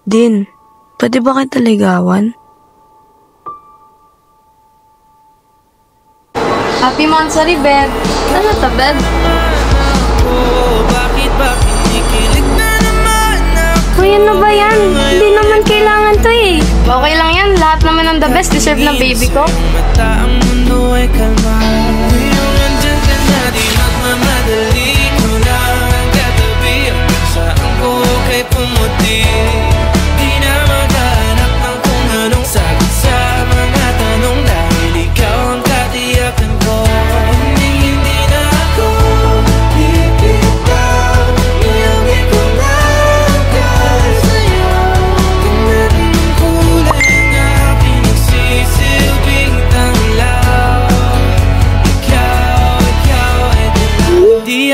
Din, pwede ba kita ligawan? Happy Mansari, Beb. Ano to, Beb? Uy, ano ba yan? Hindi naman kailangan to eh. Okay lang yan. Lahat naman ng the best deserve ng baby ko.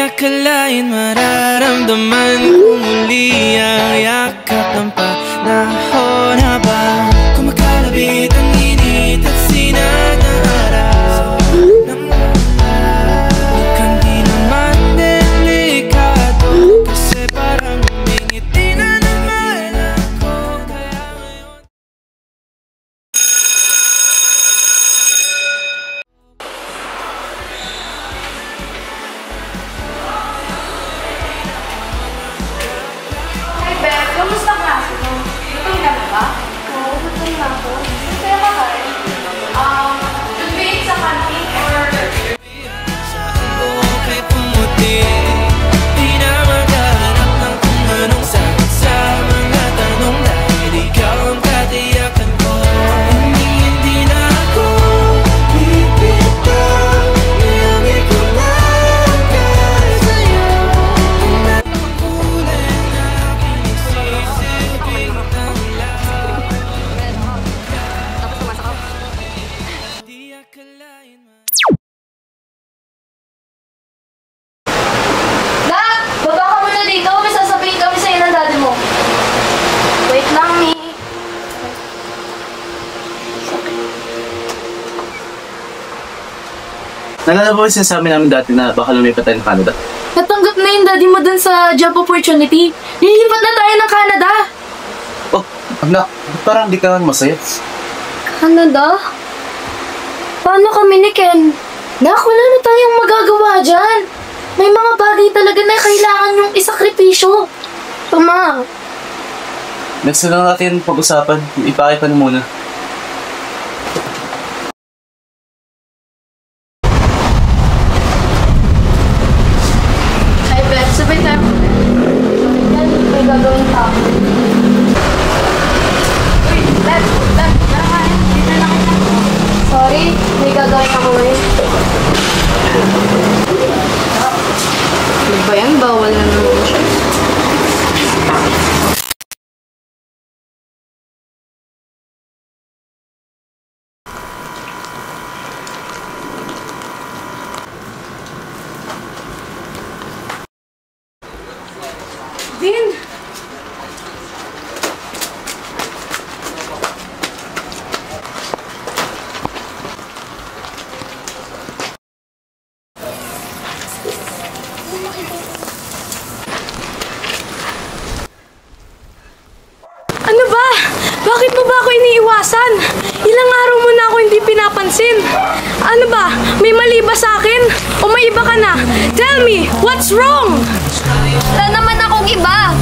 Akalain mararamdaman ko muli ang yakap ng panahon habang kumakalabit ang init at sinag ng araw ng mula. Mukhang di naman delikado kasi parang umingiti na naman ako kaya ngayon. Kamusta klase mo? Gutom ka na ba? Oo, gutom na ako. Kaya ka kain? Should we eat sa canteen or... Saan ko kay pumuti? Di na maghahanap ng kung anong sagot sa mga tanong dahil ikaw ang katiyakan ko. Hindi na ako pipitaw, niyagi ko lang kahit sa'yo. Ang natakulay na pinagsisilbing tanglaw. Di akalain Dad! Baba ka muna dito. May sasabihin kami sa'yo ng daddy mo. Wait lang, Mi. Nalala ba yung sinasabi namin dati na baka lumipat tayo ng Canada? Natanggap na yung daddy mo dun sa job opportunity. Lilipat na tayo ng Canada. Oh, anak, parang di ka masaya. Canada? Paano kami ni Ken? Nak, wala na tayong magagawa dyan. May mga bagay talaga na kailangan yung isakripisyo. Tama. Next na lang natin pag-usapan. Ipakita na muna. Ay, Beth, sabay tayo. Yan, may gagawin pa. Uy, Beth, tara kain. Dito na kita. Sorry, may gagawin ako ngayon. Ano ba yan? Bawal na naman siya. Din! Ano ba? Bakit mo ba ako iniiwasan? Ilang araw mo na ako hindi pinapansin. Ano ba? May mali ba sa akin? O may iba ka na? Tell me, what's wrong? Wala naman akong iba.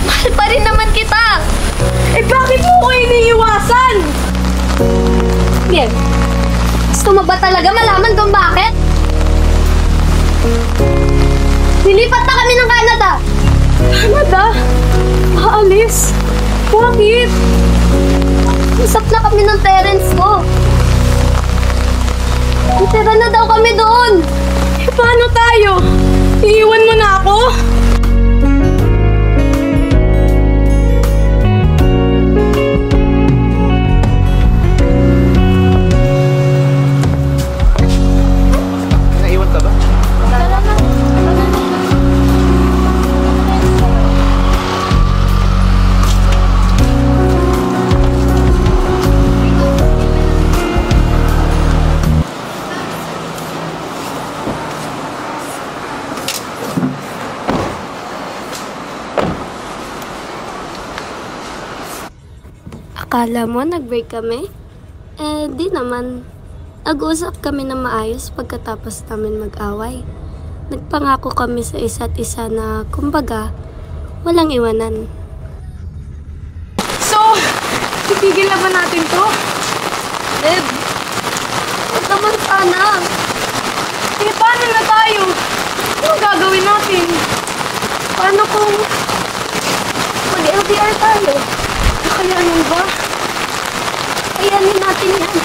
Mahal pa rin naman kita. Eh bakit mo ko iniiwasan? Bien. Gusto mo ba talaga malaman kung bakit? Nilipat na kami ng Canada. Canada? Aalis? Bakit? Usap na kami ng parents ko. Titira na daw kami doon. Eh paano tayo? Iiwan mo na ako? Naiwan ka ba? Akala mo nag-break kami? Eh, di naman. Nag-usap kami na maayos pagkatapos namin mag-away. Nagpangako kami sa isa't isa na, kumbaga, walang iwanan. So, titigil na ba natin to? Babe, huwag naman sana. Eh, paano na tayo? Ano gagawin natin? Paano kung mag-LDR tayo? Kakayanin ba? Kayanin natin yan.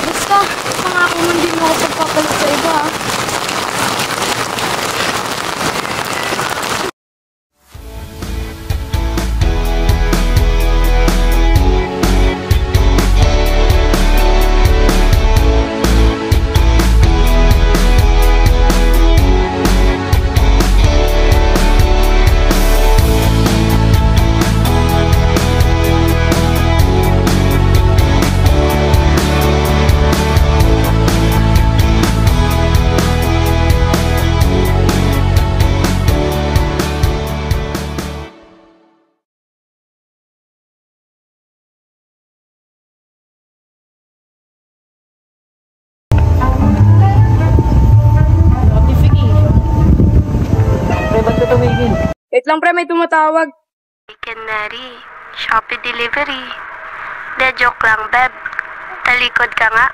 Basta, pangako mo hindi mo ako pagpapalit sa iba, ah. Pre, ba't ka tumigil? Wait lang, pre, may tumatawag. Canary, Shopee Delivery. De, joke lang, Beb. Talikod ka nga.